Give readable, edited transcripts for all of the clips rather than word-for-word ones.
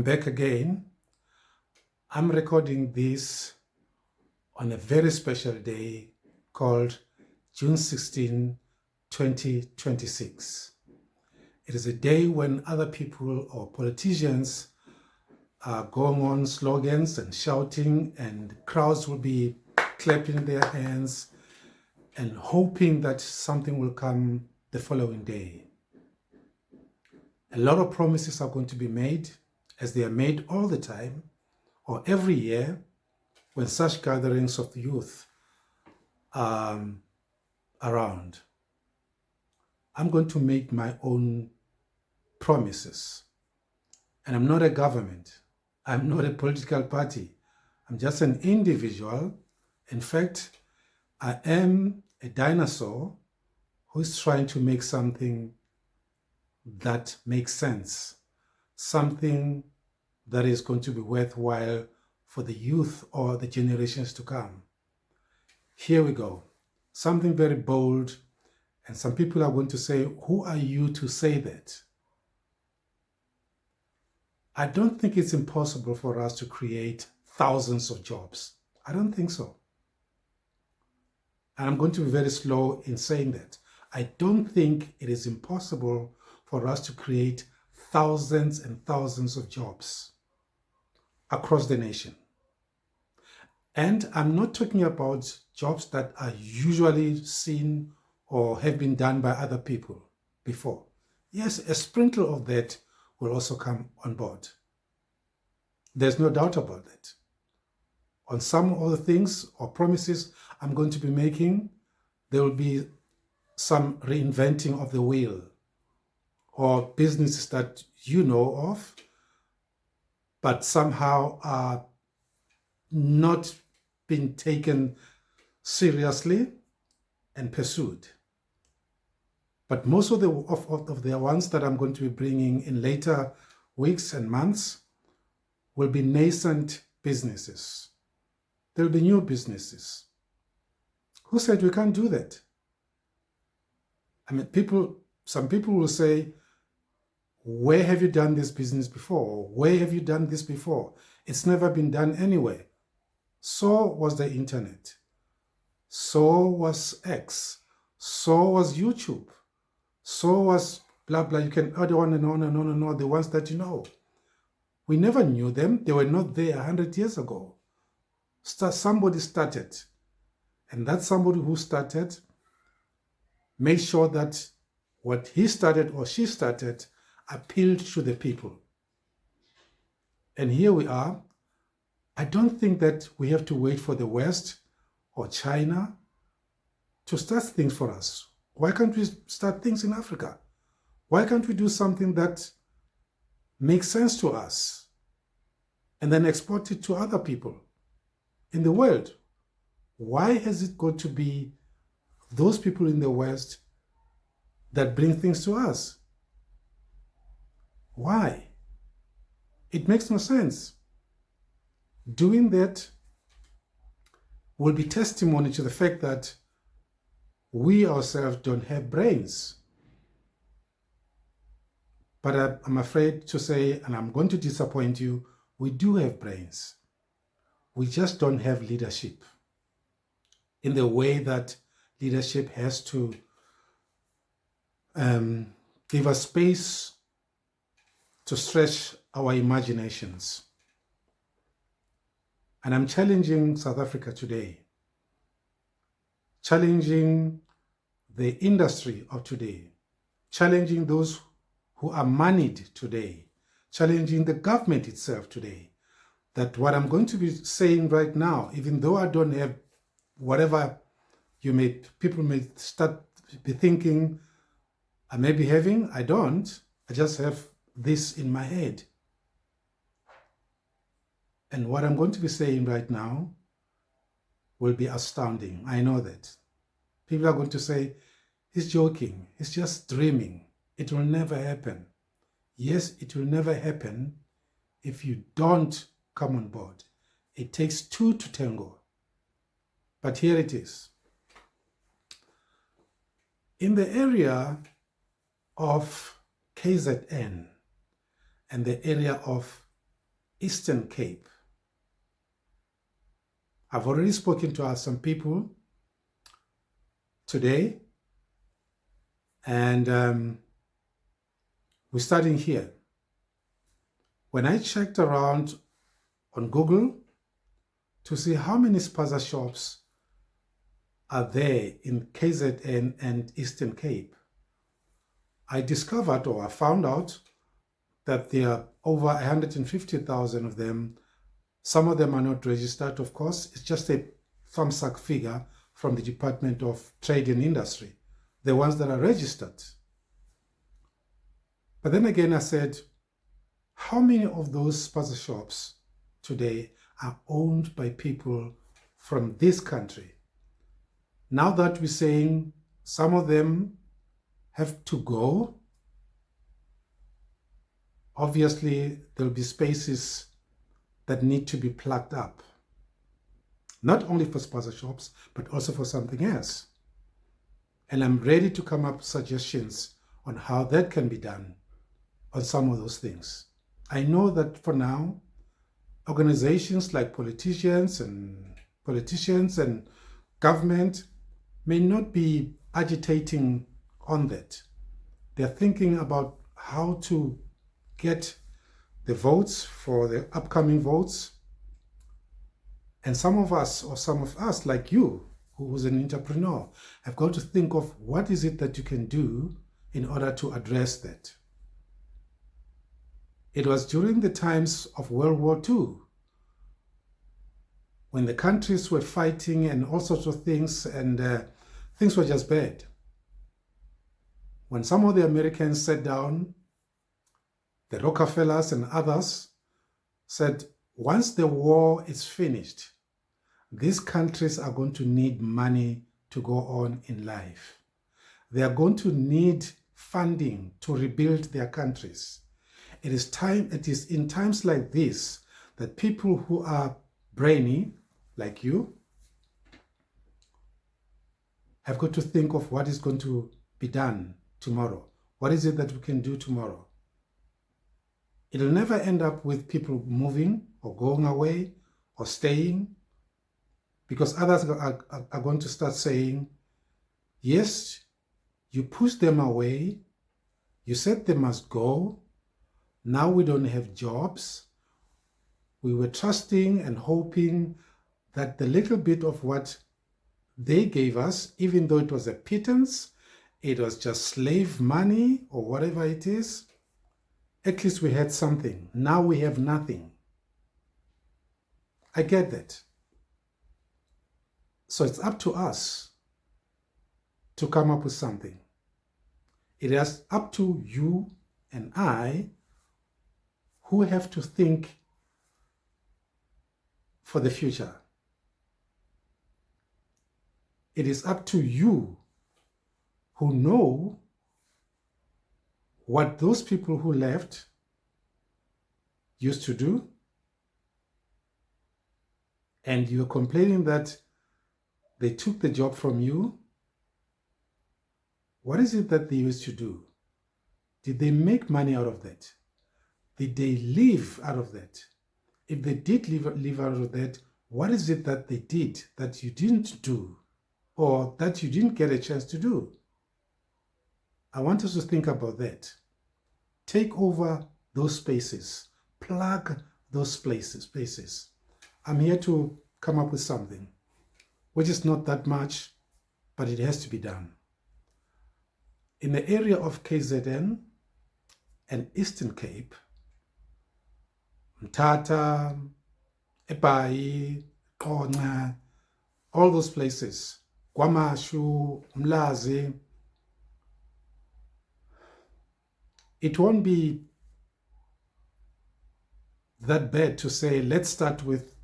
I'm back again. I'm recording this on a very special day called June 16, 2026. It is a day when other people or politicians are going on slogans and shouting, and crowds will be clapping their hands and hoping that something will come the following day. A lot of promises are going to be made, as they are made all the time or every year when such gatherings of youth are around. I'm going to make my own promises. And I'm not a government. I'm not a political party. I'm just an individual. In fact, I am a dinosaur who is trying to make something that makes sense, something that is going to be worthwhile for the youth or the generations to come. Here we go. Something very bold, and some people are going to say, who are you to say that? I don't think it's impossible for us to create thousands of jobs. I don't think so. And I'm going to be very slow in saying that. I don't think it is impossible for us to create thousands and thousands of jobs across the nation. And I'm not talking about jobs that are usually seen or have been done by other people before. Yes, a sprinkle of that will also come on board. There's no doubt about that. On some of the things or promises I'm going to be making, there will be some reinventing of the wheel, or businesses that you know of, but somehow are not being taken seriously and pursued. But most of the ones that I'm going to be bringing in later weeks and months will be nascent businesses. There will be new businesses. Who said we can't do that? I mean, some people will say, where have you done this business before? Where have you done this before? It's never been done anywhere. So was the internet. So was X. So was YouTube. So was blah, blah. You can add on and on and on and on, the ones that you know. We never knew them. They were not there 100 years ago. Somebody started. And that somebody who started made sure that what he started or she started appealed to the people. And here we are. I don't think that we have to wait for the West or China to start things for us. Why can't we start things in Africa? Why can't we do something that makes sense to us and then export it to other people in the world? Why has it got to be those people in the West that bring things to us? Why? It makes no sense. Doing that will be testimony to the fact that we ourselves don't have brains. But I'm afraid to say, and I'm going to disappoint you, we do have brains. We just don't have leadership in the way that leadership has to give us space to stretch our imaginations. And I'm challenging South Africa today, challenging the industry of today, challenging those who are moneyed today, challenging the government itself today, that what I'm going to be saying right now, even though I don't have whatever people may start be thinking I may be having, I don't. I just have this in my head. And what I'm going to be saying right now will be astounding. I know that. People are going to say, he's joking. He's just dreaming. It will never happen. Yes, it will never happen if you don't come on board. It takes two to tango. But here it is. In the area of KZN and the area of Eastern Cape. I've already spoken to some people today, and we're starting here. When I checked around on Google to see how many Spaza shops are there in KZN and Eastern Cape, I discovered, or I found out, that there are over 150,000 of them. Some of them are not registered, of course. It's just a thumbsuck figure from the Department of Trade and Industry, the ones that are registered. But then again, I said, how many of those Spaza shops today are owned by people from this country? Now that we're saying some of them have to go, obviously there'll be spaces that need to be plugged up. Not only for Spaza shops, but also for something else. And I'm ready to come up with suggestions on how that can be done on some of those things. I know that for now, organizations like politicians and government may not be agitating on that. They're thinking about how to get the votes for the upcoming votes. And some of us like you, who's an entrepreneur, have got to think of what is it that you can do in order to address that. It was during the times of World War II, when the countries were fighting and all sorts of things, and things were just bad. When some of the Americans sat down, the Rockefellers and others said, once the war is finished, these countries are going to need money to go on in life. They are going to need funding to rebuild their countries. It is in times like this that people who are brainy, like you, have got to think of what is going to be done tomorrow. What is it that we can do tomorrow? It'll never end up with people moving or going away or staying, because others are going to start saying, yes, you push them away, you said they must go, now we don't have jobs. We were trusting and hoping that the little bit of what they gave us, even though it was a pittance, it was just slave money or whatever it is, at least we had something. Now we have nothing. I get that. So it's up to us to come up with something. It is up to you and I who have to think for the future. It is up to you who know what those people who left used to do, and you're complaining that they took the job from you. What is it that they used to do? Did they make money out of that? Did they live out of that? If they did live out of that, what is it that they did that you didn't do, or that you didn't get a chance to do? I want us to think about that. Take over those spaces. Plug those spaces. I'm here to come up with something, which is not that much, but it has to be done. In the area of KZN and Eastern Cape, Mthatha, Epai, Qonqa, all those places, KwaMashu, Mlazi, it won't be that bad to say, let's start with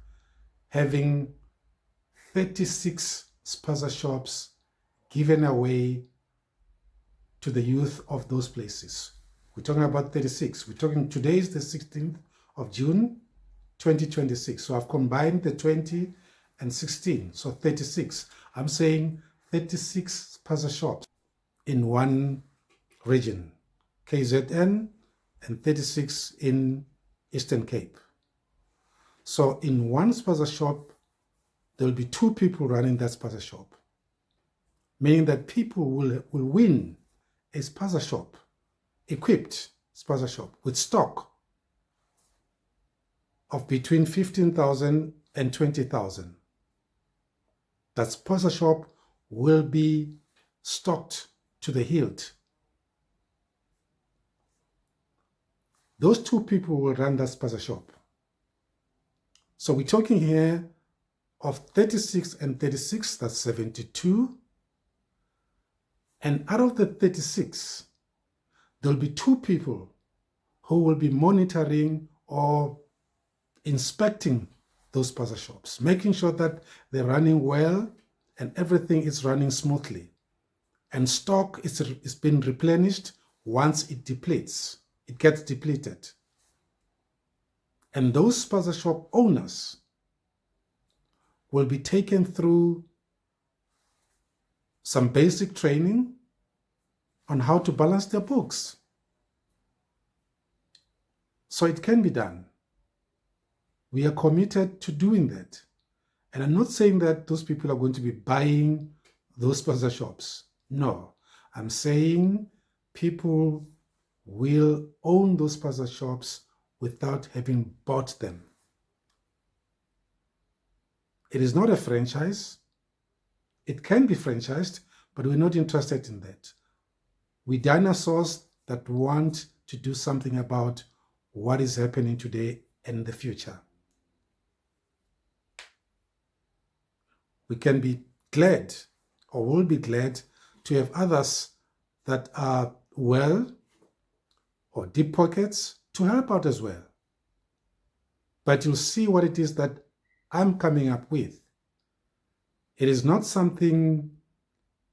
having 36 Spaza shops given away to the youth of those places. We're talking about 36. We're talking, today is the 16th of June, 2026. So I've combined the 20 and 16, so 36. I'm saying 36 Spaza shops in one region, KZN, and 36 in Eastern Cape. So in one Spaza shop, there will be 2 people running that Spaza shop, meaning that people will win a Spaza shop, equipped Spaza shop with stock of between 15,000 and 20,000. That Spaza shop will be stocked to the hilt. Those 2 people will run that Spaza shop. So we're talking here of 36 and 36, that's 72. And out of the 36, there'll be 2 people who will be monitoring or inspecting those Spaza shops, making sure that they're running well and everything is running smoothly. And stock is being replenished once it depletes. It gets depleted. And those Spaza shop owners will be taken through some basic training on how to balance their books. So it can be done. We are committed to doing that. And I'm not saying that those people are going to be buying those Spaza shops. No, I'm saying people will own those Spaza shops without having bought them. It is not a franchise. It can be franchised, but we're not interested in that. We're dinosaurs that want to do something about what is happening today and the future. We can be glad, or will be glad, to have others that are well or deep pockets to help out as well. But you'll see what it is that I'm coming up with. It is not something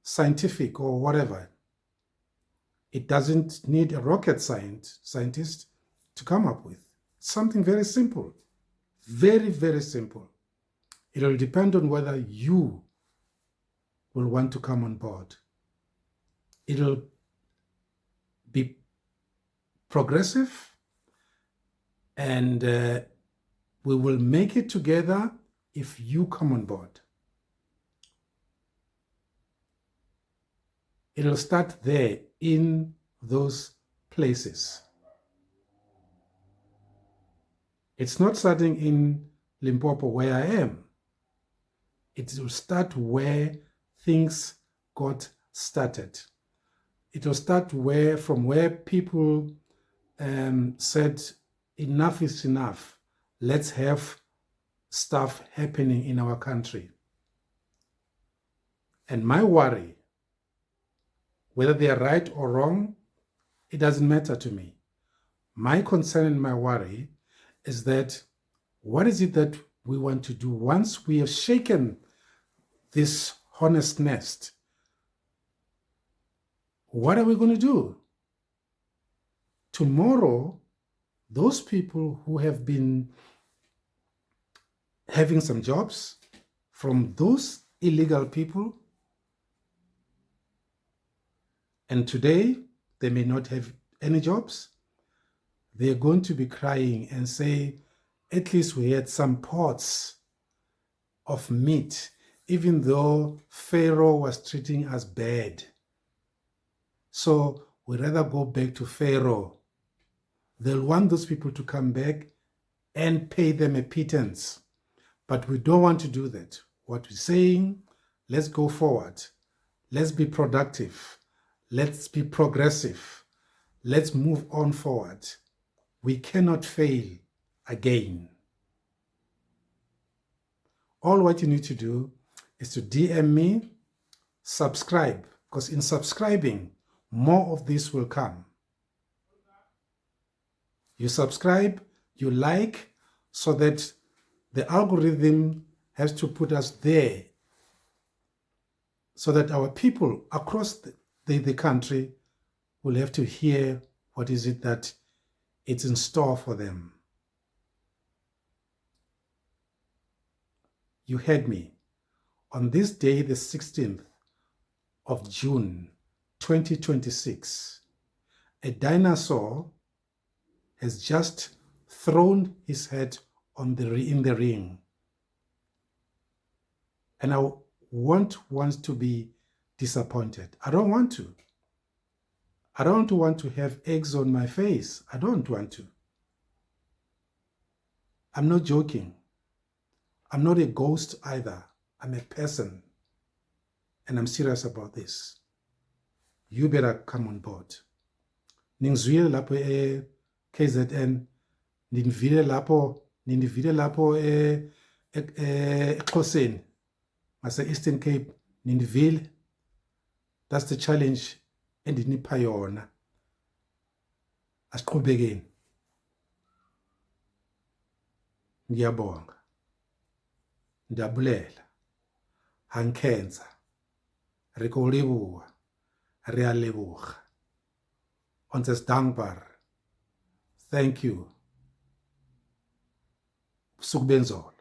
scientific or whatever. It doesn't need a rocket scientist to come up with. It's something very simple. Very, very simple. It will depend on whether you will want to come on board. It'll be progressive, and we will make it together if you come on board. It'll start there in those places. It's not starting in Limpopo where I am. It will start where things got started. It will start from where people said enough is enough. Let's have stuff happening in our country. And my worry, whether they are right or wrong, it doesn't matter to me. My concern and my worry is that what is it that we want to do once we have shaken this hornet's nest? What are we going to do? Tomorrow, those people who have been having some jobs from those illegal people, and today they may not have any jobs, they're going to be crying and say, at least we had some pots of meat, even though Pharaoh was treating us bad. So we'd rather go back to Pharaoh. They'll want those people to come back and pay them a pittance. But we don't want to do that. What we're saying, let's go forward. Let's be productive. Let's be progressive. Let's move on forward. We cannot fail again. All what you need to do is to DM me, subscribe, because in subscribing, more of this will come. You subscribe, you like, so that the algorithm has to put us there, so that our people across the country will have to hear what is it that it's in store for them. You heard me. On this day, the 16th of June, 2026, a dinosaur has just thrown his head in the ring. And I won't want to be disappointed. I don't want to. I don't want to have eggs on my face. I don't want to. I'm not joking. I'm not a ghost either. I'm a person. And I'm serious about this. You better come on board. Ningizwile lapho KZN, nindivile lapho eXhoseni, ngase Eastern Cape, nindivile. That's the challenge endinipha yona. Asiqhubekeni. Ngiyabonga. Ndiyabulela. Hankhenza. Re ko leboha. Re a leboga. Ons is dankbaar. Thank you. Sukbenzolo.